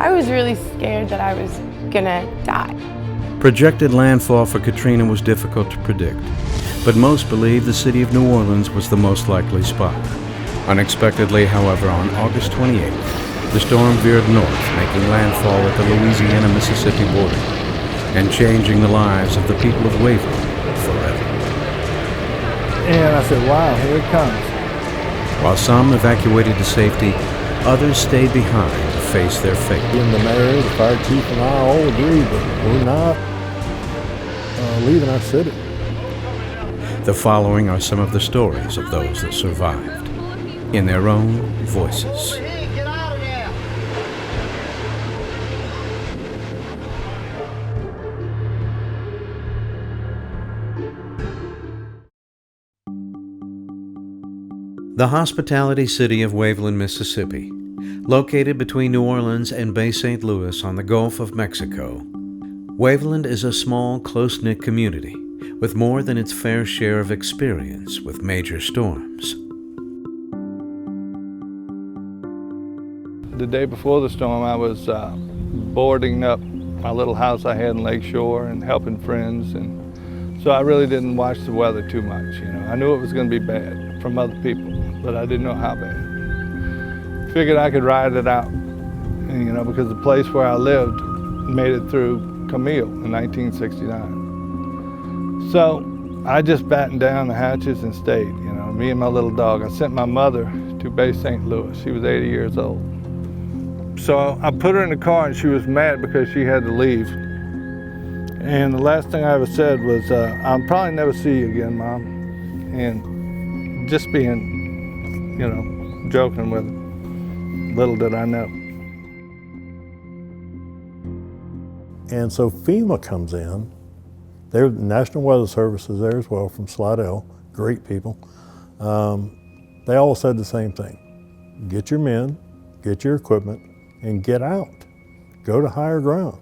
I was really scared that I was gonna die. Projected landfall for Katrina was difficult to predict, but most believed the city of New Orleans was the most likely spot. Unexpectedly, however, on August 28th, the storm veered north, making landfall at the Louisiana-Mississippi border and changing the lives of the people of Waveland forever. And I said, wow, here it comes. While some evacuated to safety, others stayed behind to face their fate. And the mayor, the fire chief, and I all agreed that we're not leaving our city. The following are some of the stories of those that survived, in their own voices. The hospitality city of Waveland, Mississippi, located between New Orleans and Bay St. Louis on the Gulf of Mexico. Waveland is a small, close-knit community with more than its fair share of experience with major storms. The day before the storm, I was boarding up my little house I had in Lakeshore and helping friends, and so I really didn't watch the weather too much. I knew it was going to be bad from other people, but I didn't know how bad. Figured I could ride it out, because the place where I lived made it through Camille in 1969. So I just battened down the hatches and stayed, me and my little dog. I sent my mother to Bay St. Louis. She was 80 years old. So I put her in the car and she was mad because she had to leave. And the last thing I ever said was, I'll probably never see you again, Mom. And just being, joking with her. Little did I know. And so FEMA comes in. The National Weather Service is there as well from Slidell, great people. They all said the same thing. Get your men, get your equipment, and get out. Go to higher ground,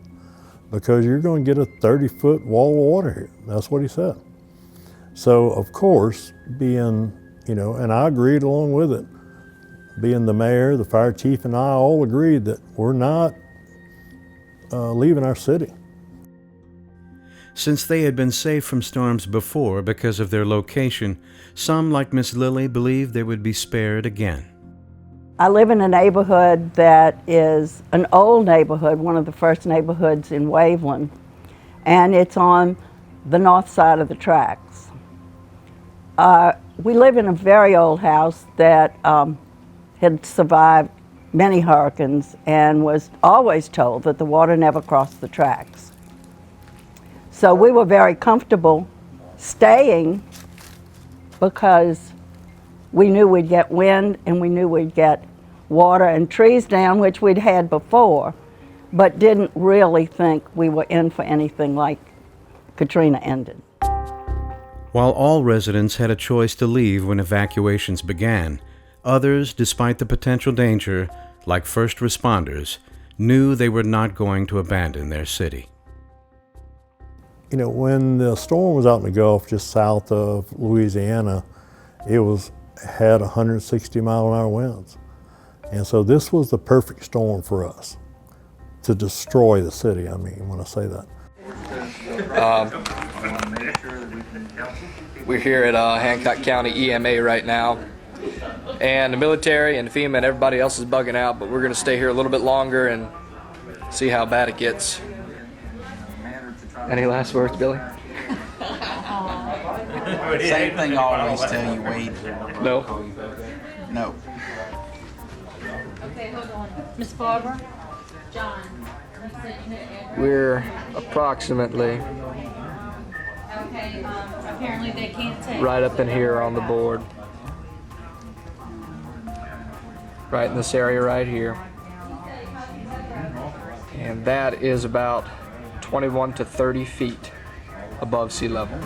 because you're going to get a 30-foot wall of water here. That's what he said. So of course, being, and I agreed along with it, being the mayor, the fire chief, and I all agreed that we're not leaving our city. Since they had been safe from storms before because of their location, some, like Miss Lily, believed they would be spared again. I live in a neighborhood that is an old neighborhood, one of the first neighborhoods in Waveland, and it's on the north side of the tracks. We live in a very old house that had survived many hurricanes and was always told that the water never crossed the tracks. So we were very comfortable staying because we knew we'd get wind and we knew we'd get water and trees down, which we'd had before, but didn't really think we were in for anything like Katrina ended. While all residents had a choice to leave when evacuations began, others, despite the potential danger, like first responders, knew they were not going to abandon their city. When the storm was out in the Gulf, just south of Louisiana, it had 160-mile-an-hour winds. And so this was the perfect storm for us to destroy the city, when I say that. We're here at Hancock County EMA right now. And the military and FEMA and everybody else is bugging out, but we're going to stay here a little bit longer and see how bad it gets. Any last words, Billy? Same thing I always tell you, Wade. No? No. Okay, hold on. Miss Barbara? John. We're approximately Okay, apparently they can't take. right up in here on the board. Right in this area right here. And that is about 21 to 30 feet above sea level.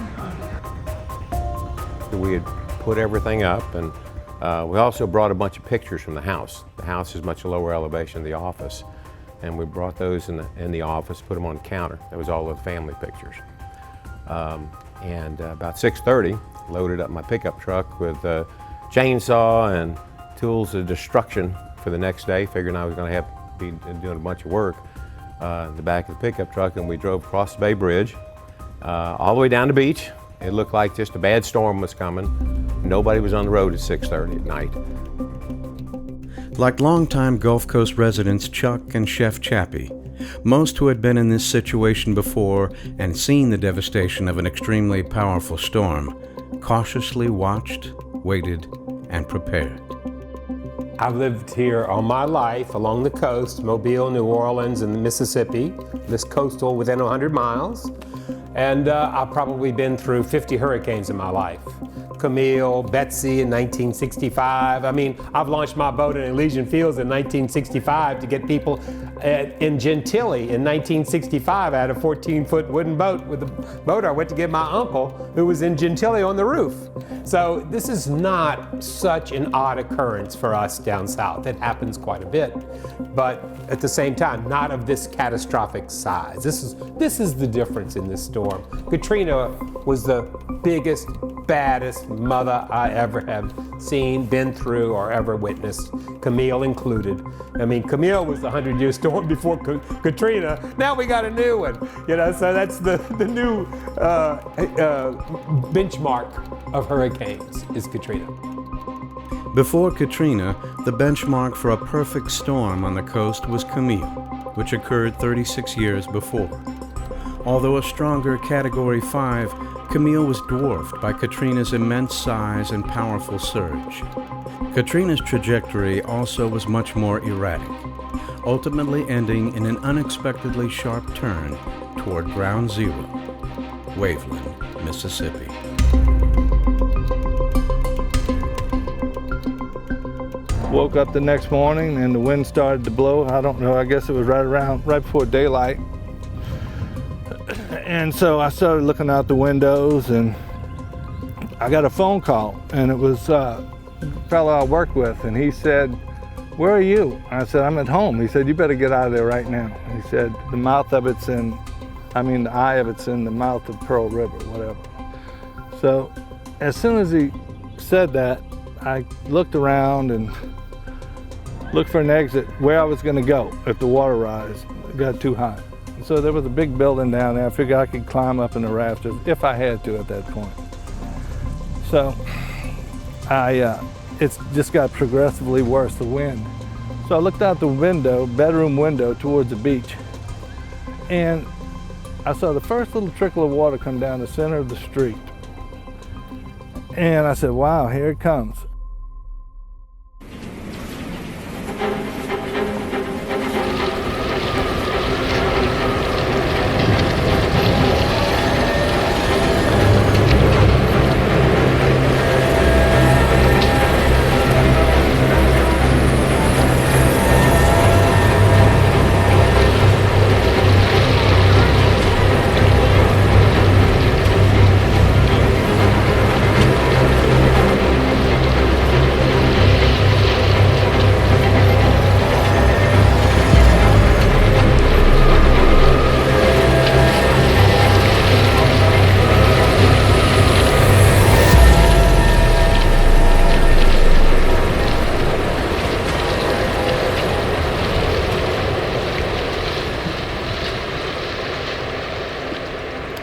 We had put everything up, and we also brought a bunch of pictures from the house. The house is much lower elevation than the office, and we brought those in the office, put them on the counter. That was all the family pictures. About 6:30, loaded up my pickup truck with a chainsaw and tools of destruction for the next day, figuring I was going to be doing a bunch of work in the back of the pickup truck, and we drove across the Bay Bridge all the way down the beach. It looked like just a bad storm was coming. Nobody was on the road at 6:30 at night. Like longtime Gulf Coast residents Chuck and Chef Chappie, most who had been in this situation before and seen the devastation of an extremely powerful storm, cautiously watched, waited, and prepared. I've lived here all my life along the coast, Mobile, New Orleans, and the Mississippi, this coastal within 100 miles. And I've probably been through 50 hurricanes in my life. Camille, Betsy in 1965. I mean, I've launched my boat in Elysian Fields in 1965 to get people in Gentilly in 1965. I had a 14-foot wooden boat with a boat I went to get my uncle who was in Gentilly on the roof. So this is not such an odd occurrence for us down south. It happens quite a bit, but at the same time, not of this catastrophic size. This is the difference in this storm. Katrina was the biggest, baddest mother I ever have seen, been through, or ever witnessed, Camille included. I mean, Camille was the 100-year storm before Katrina. Now we got a new one, you know, so that's the new benchmark of hurricanes is Katrina. Before Katrina, the benchmark for a perfect storm on the coast was Camille, which occurred 36 years before. Although a stronger Category 5, Camille was dwarfed by Katrina's immense size and powerful surge. Katrina's trajectory also was much more erratic, ultimately ending in an unexpectedly sharp turn toward ground zero, Waveland, Mississippi. Woke up the next morning and the wind started to blow. I don't know, I guess it was right before daylight. And so I started looking out the windows and I got a phone call, and it was a fellow I worked with, and he said, "Where are you?" I said, "I'm at home." He said, "You better get out of there right now." He said, the eye of it's in the mouth of Pearl River, whatever. So as soon as he said that, I looked around and looked for an exit where I was gonna go if the water got too high. So there was a big building down there. I figured I could climb up in the rafters if I had to at that point. So it's just got progressively worse, the wind. So I looked out the window, bedroom window, towards the beach, and I saw the first little trickle of water come down the center of the street. And I said, wow, here it comes.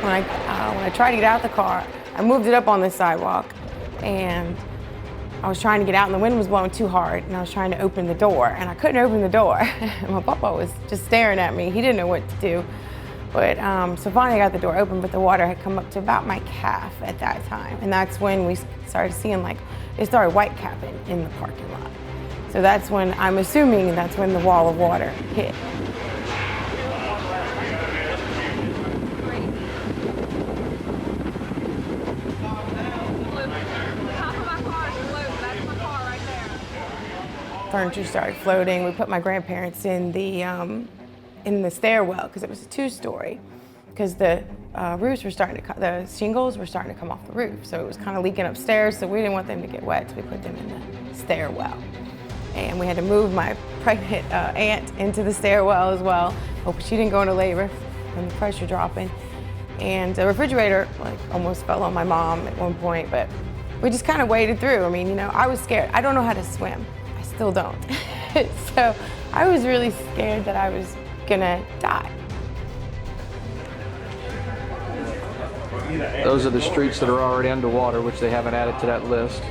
When I tried to get out of the car, I moved it up on the sidewalk, and I was trying to get out, and the wind was blowing too hard, and I was trying to open the door, and I couldn't open the door. My papa was just staring at me. He didn't know what to do. But so finally I got the door open, but the water had come up to about my calf at that time. And that's when we started seeing, like, it started white capping in the parking lot. So that's when, I'm assuming that's when the wall of water hit. Furniture started floating. We put my grandparents in the stairwell because it was a two-story, because the roofs were starting to, the shingles were starting to come off the roof, so it was kind of leaking upstairs. So we didn't want them to get wet, so we put them in the stairwell. And we had to move my pregnant aunt into the stairwell as well. Hope she didn't go into labor from the pressure dropping. And the refrigerator almost fell on my mom at one point, but we just kind of waded through. I mean, you know, I was scared. I don't know how to swim. Still don't. So I was really scared that I was gonna die. Those are the streets that are already underwater, which they haven't added to that list.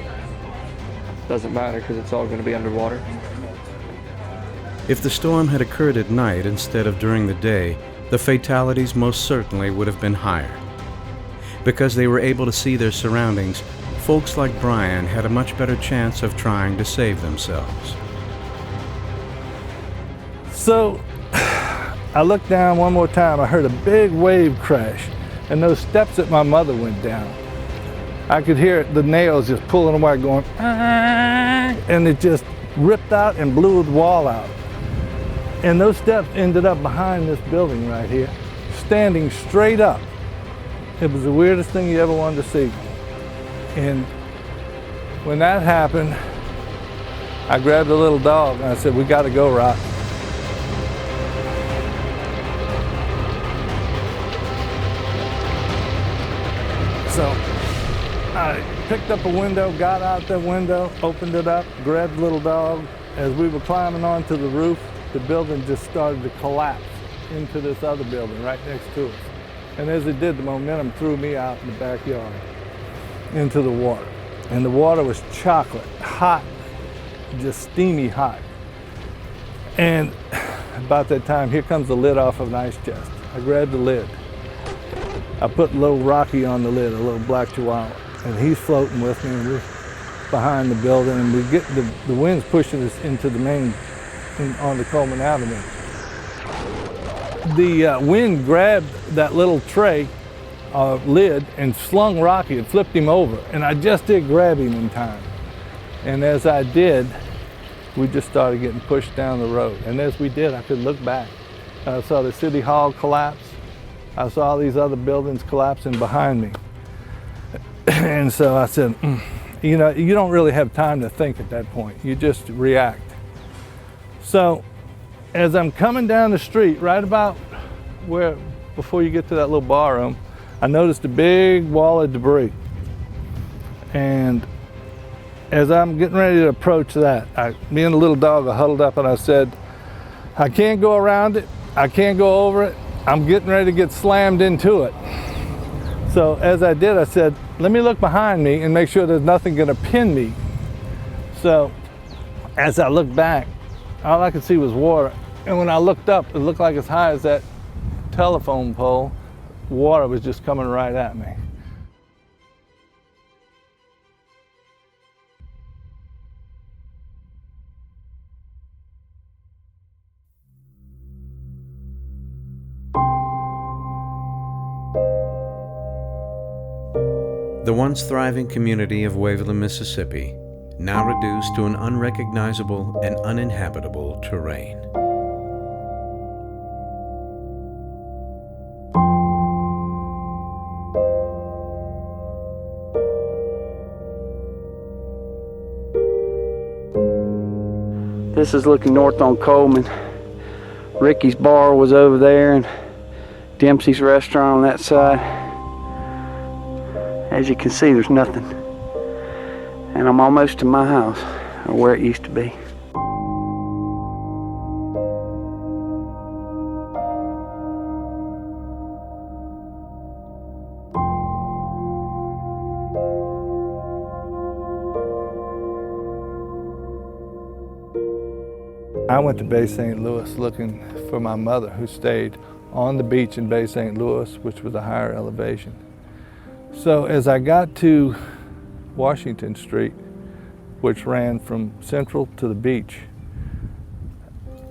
Doesn't matter because it's all going to be underwater. If the storm had occurred at night instead of during the day, the fatalities most certainly would have been higher. Because they were able to see their surroundings, folks like Brian had a much better chance of trying to save themselves. So I looked down one more time. I heard a big wave crash, and those steps that my mother went down, I could hear the nails just pulling away, going, "Ah," and it just ripped out and blew the wall out. And those steps ended up behind this building right here, standing straight up. It was the weirdest thing you ever wanted to see. And when that happened, I grabbed the little dog and I said, "We got to go, Rock." So I picked up a window, got out that window, opened it up, grabbed the little dog. As we were climbing onto the roof, the building just started to collapse into this other building right next to us. And as it did, the momentum threw me out in the backyard into the water. And the water was chocolate, hot, just steamy hot. And about that time, here comes the lid off of an ice chest. I grabbed the lid. I put little Rocky on the lid, a little black chihuahua, and he's floating with me, and we're behind the building, and we get the wind's pushing us into the main, onto Coleman Avenue. The wind grabbed that little tray lid and slung Rocky and flipped him over, and I just did grab him in time. And as I did, we just started getting pushed down the road. And as we did, I could look back. I saw the City Hall collapse. I saw these other buildings collapsing behind me. And so I said, you know, you don't really have time to think at that point. You just react. So as I'm coming down the street, right about where, before you get to that little bar room, I noticed a big wall of debris. And as I'm getting ready to approach that, me and the little dog are huddled up, and I said, I can't go around it, I can't go over it, I'm getting ready to get slammed into it. So as I did, I said, let me look behind me and make sure there's nothing gonna pin me. So as I looked back, all I could see was water. And when I looked up, it looked like as high as that telephone pole, water was just coming right at me. The once thriving community of Waveland, Mississippi, now reduced to an unrecognizable and uninhabitable terrain. This is looking north on Coleman. Ricky's bar was over there and Dempsey's restaurant on that side. As you can see, there's nothing. And I'm almost to my house, or where it used to be. I went to Bay St. Louis looking for my mother, who stayed on the beach in Bay St. Louis, which was a higher elevation. So as I got to Washington Street, which ran from Central to the beach,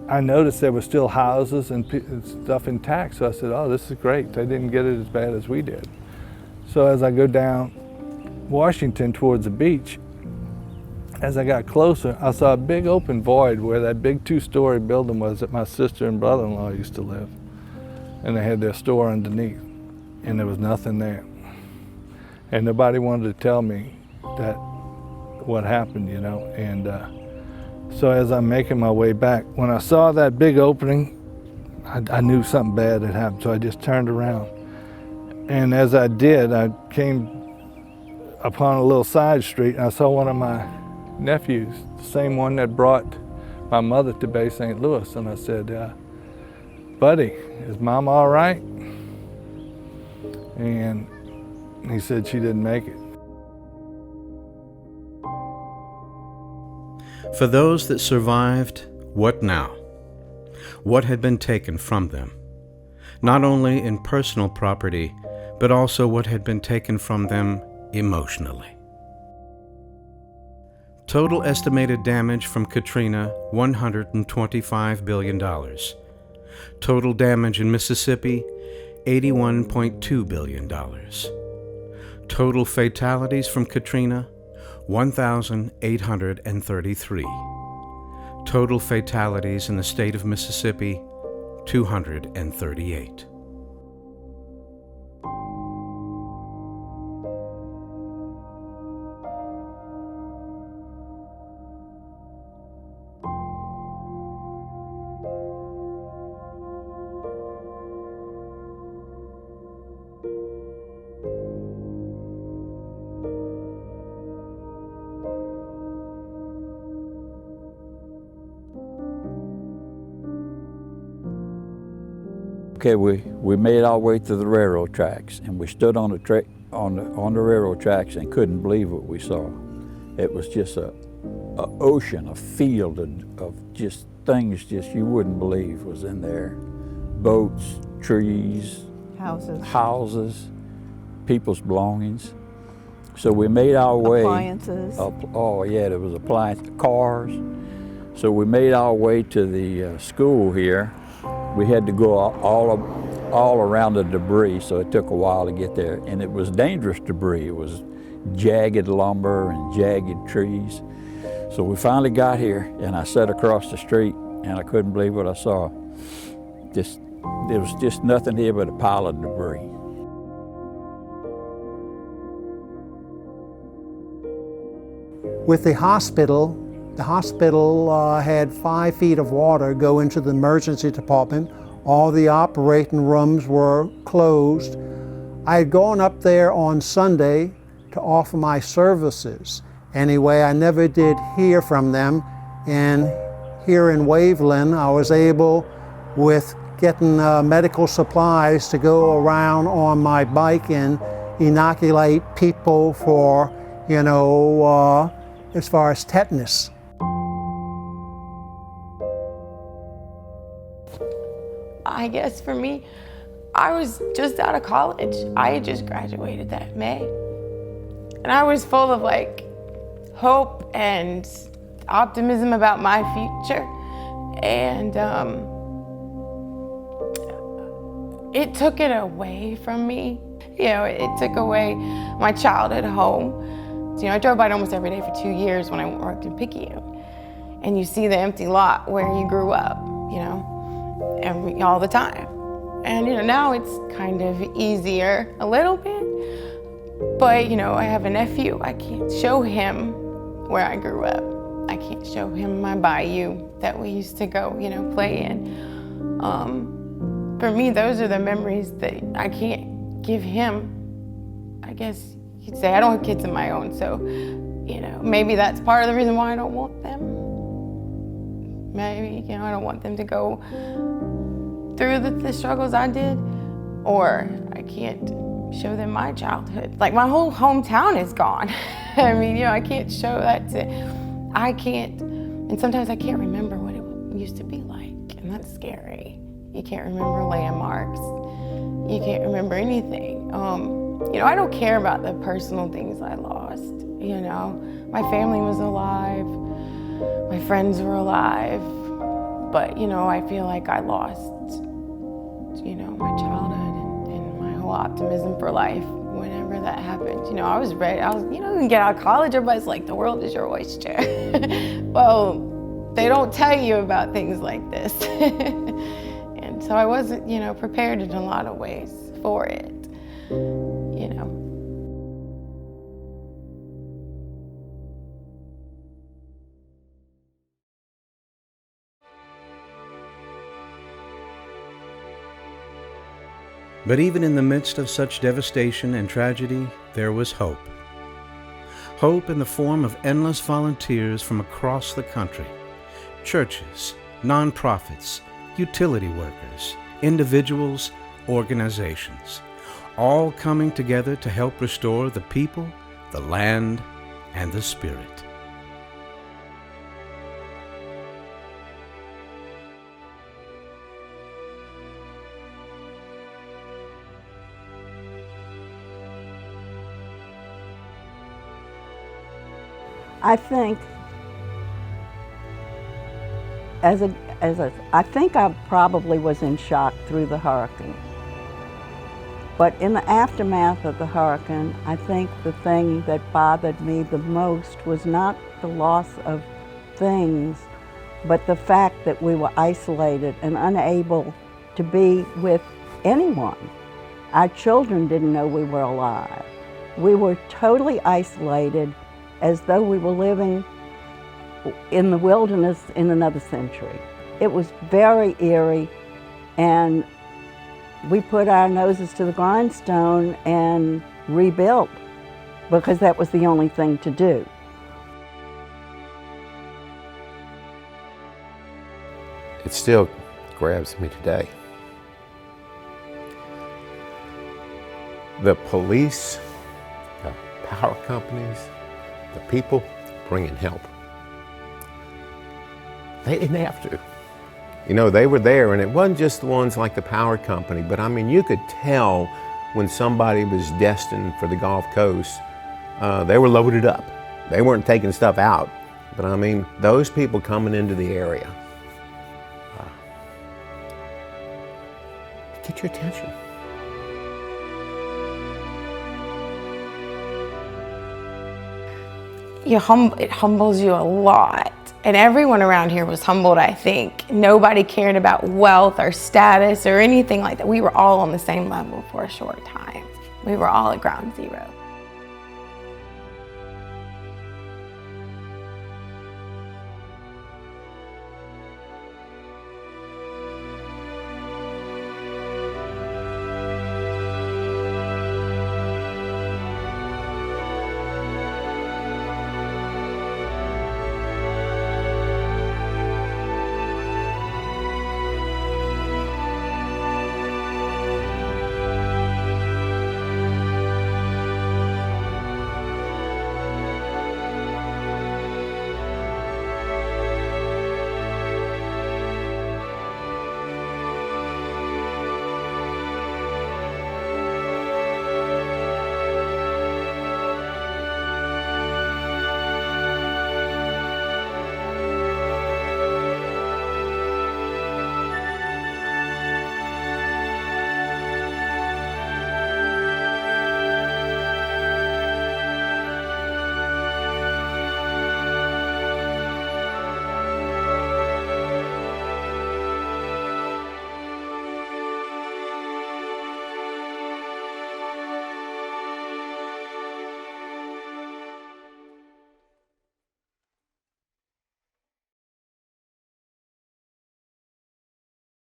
I noticed there were still houses and stuff intact. So I said, oh, this is great. They didn't get it as bad as we did. So as I go down Washington towards the beach, as I got closer, I saw a big open void where that big two-story building was that my sister and brother-in-law used to live. And they had their store underneath, and there was nothing there. And nobody wanted to tell me that what happened, you know. And so as I'm making my way back, when I saw that big opening, I knew something bad had happened, so I just turned around. And as I did, I came upon a little side street, and I saw one of my nephews, the same one that brought my mother to Bay St. Louis, and I said, buddy, is Mom all right? And he said she didn't make it. For those that survived, what now? What had been taken from them? Not only in personal property, but also what had been taken from them emotionally. Total estimated damage from Katrina, $125 billion. Total damage in Mississippi, $81.2 billion. Total fatalities from Katrina, 1,833. Total fatalities in the state of Mississippi, 238. Okay, we made our way to the railroad tracks, and we stood on the railroad tracks and couldn't believe what we saw. It was just a ocean, a field of just things just you wouldn't believe was in there. Boats, trees, houses, people's belongings. So we made our way. Appliances. Oh yeah, there was appliances, cars. So we made our way to the school here. We had to go all around the debris, so it took a while to get there. And it was dangerous debris. It was jagged lumber and jagged trees. So we finally got here, and I sat across the street, and I couldn't believe what I saw. There was just nothing here but a pile of debris. With the hospital had 5 feet of water go into the emergency department. All the operating rooms were closed. I had gone up there on Sunday to offer my services. Anyway, I never did hear from them. And here in Waveland, I was able, with getting medical supplies, to go around on my bike and inoculate people for, as far as tetanus. I guess for me, I was just out of college. I had just graduated that May. And I was full of hope and optimism about my future. And it took it away from me. It took away my childhood home. I drove by it almost every day for 2 years when I worked in Picayune. And you see the empty lot where you grew up, all the time. And now it's kind of easier a little bit, but I have a nephew. I can't show him where I grew up. I can't show him my bayou that we used to go, play in. For me, those are the memories that I can't give him. I guess you'd say I don't have kids of my own, so maybe that's part of the reason why I don't want them. Maybe I don't want them to go through the struggles I did, or I can't show them my childhood. My whole hometown is gone. I mean, I can't show that and sometimes I can't remember what it used to be like, and that's scary. You can't remember landmarks. You can't remember anything. I don't care about the personal things I lost. My family was alive, my friends were alive, but I feel like I lost my childhood and my whole optimism for life whenever that happened. I was ready. you can get out of college, everybody's like, the world is your oyster. Well, they don't tell you about things like this. And so I wasn't, prepared in a lot of ways for it, But even in the midst of such devastation and tragedy, there was hope. Hope in the form of endless volunteers from across the country, churches, nonprofits, utility workers, individuals, organizations, all coming together to help restore the people, the land, and the spirit. I think I think I probably was in shock through the hurricane. But in the aftermath of the hurricane, I think the thing that bothered me the most was not the loss of things, but the fact that we were isolated and unable to be with anyone. Our children didn't know we were alive. We were totally isolated, as though we were living in the wilderness in another century. It was very eerie, and we put our noses to the grindstone and rebuilt, because that was the only thing to do. It still grabs me today. The police, the power companies, the people bringing help. They didn't have to. You know, they were there, and it wasn't just the ones like the power company, but I mean, you could tell when somebody was destined for the Gulf Coast, they were loaded up. They weren't taking stuff out, but I mean, those people coming into the area, get your attention. It humbles you a lot. And everyone around here was humbled, I think. Nobody cared about wealth or status or anything like that. We were all on the same level for a short time. We were all at ground zero.